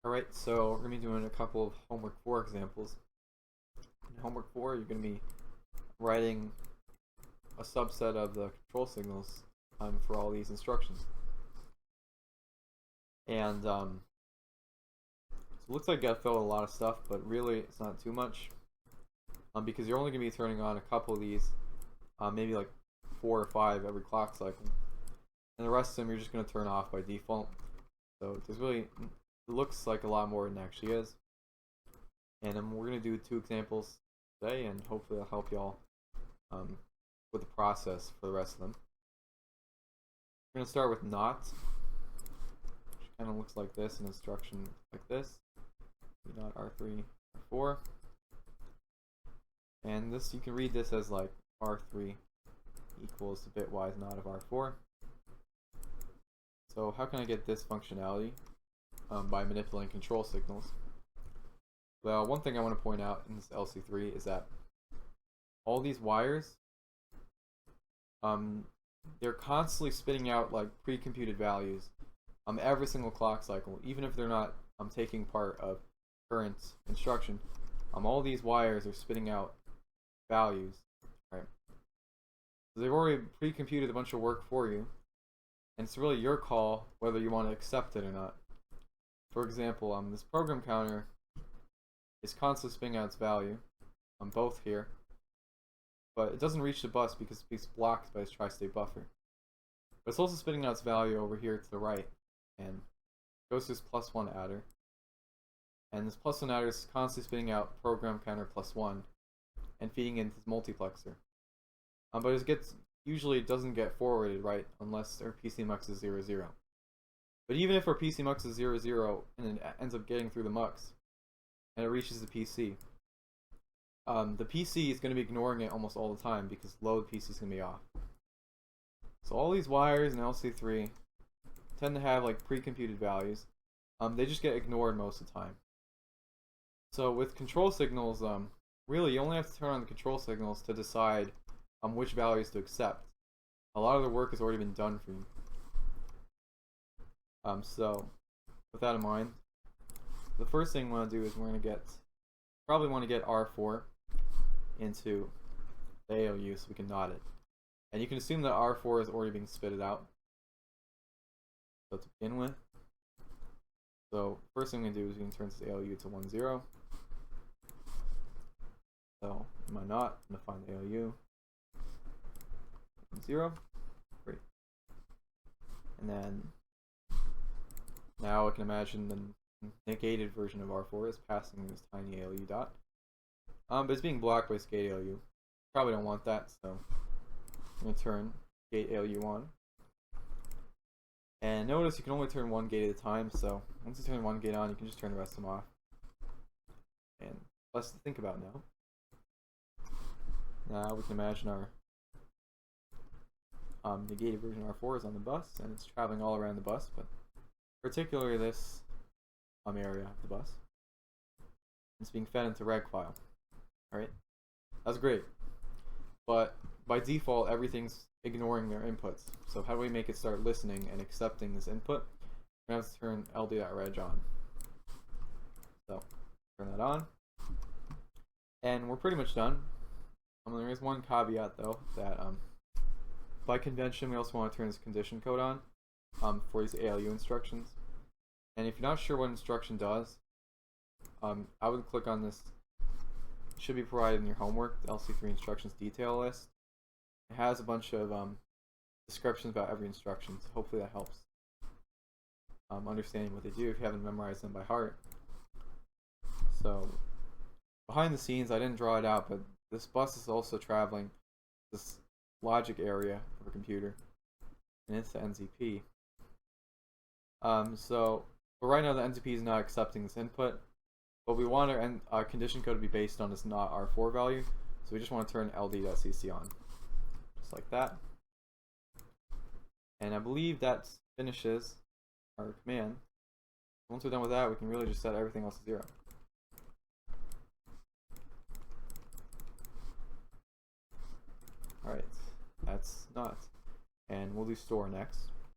Alright, so we're going to be doing a couple of homework 4 examples. In homework 4, you're going to be writing a subset of the control signals for all these instructions. And so it looks like you got filled a lot of stuff, but really it's not too much. Because you're only going to be turning on a couple of these, maybe like 4 or 5 every clock cycle. And the rest of them you're just going to turn off by default. So there's really, it looks like a lot more than it actually is. And we're going to do 2 examples today, and hopefully it'll help y'all with the process for the rest of them. We're going to start with not, which kind of looks like this, an instruction like this. Not R3, R4. And this, you can read this as like R3 equals the bitwise not of R4. So how can I get this functionality? By manipulating control signals. Well, one thing I want to point out in this LC3 is that all these wires, they're constantly spitting out like pre-computed values every single clock cycle, even if they're not taking part of current instruction. All these wires are spitting out values, right? So they've already pre-computed a bunch of work for you, and it's really your call whether you want to accept it or not. For example, this program counter is constantly spinning out its value on both here, but it doesn't reach the bus because it's blocked by this tri-state buffer. But it's also spinning out its value over here to the right, and goes to this +1 adder. And this +1 adder is constantly spinning out program counter +1 and feeding into this multiplexer. But usually it doesn't get forwarded right unless our PCMux is 0,0. But even if our PCMux is 0,0 and it ends up getting through the mux and it reaches the PC is going to be ignoring it almost all the time because load PC is going to be off. So all these wires in LC3 tend to have like pre-computed values. They just get ignored most of the time. So with control signals, really you only have to turn on the control signals to decide which values to accept. A lot of the work has already been done for you. So with that in mind, the first thing we want to do is we're going to probably want to get R4 into the ALU so we can NOT it. And you can assume that R4 is already being spitted out. So to begin with, so first thing we're going to do is we can turn this ALU to 1, 0. So in my NOT, I'm going to find the ALU 0. Great. And then now I can imagine the negated version of R4 is passing this tiny ALU dot. But it's being blocked by this gate ALU. Probably don't want that, so I'm going to turn gate ALU on. And notice you can only turn one gate at a time, so once you turn one gate on, you can just turn the rest of them off. And less to think about now. Now we can imagine our negated version of R4 is on the bus, and it's traveling all around the bus, but particularly this area of the bus. It's being fed into reg file. Alright? That's great. But by default, everything's ignoring their inputs. So how do we make it start listening and accepting this input? We're going to have to turn ld.reg on. So, turn that on. And we're pretty much done. There is one caveat though, that by convention we also want to turn this condition code on for these ALU instructions. And if you're not sure what instruction does, I would click on this. It should be provided in your homework, the LC3 instructions detail list. It has a bunch of descriptions about every instruction, so hopefully that helps understanding what they do if you haven't memorized them by heart. So behind the scenes, I didn't draw it out, but this bus is also traveling this logic area of a computer, and it's the NZP. But right now the NZP is not accepting this input, but we want our condition code to be based on this not R4 value, so we just want to turn ld.cc on, just like that. And I believe that finishes our command. Once we're done with that, we can really just set everything else to 0. Alright, that's NOT. And we'll do store next.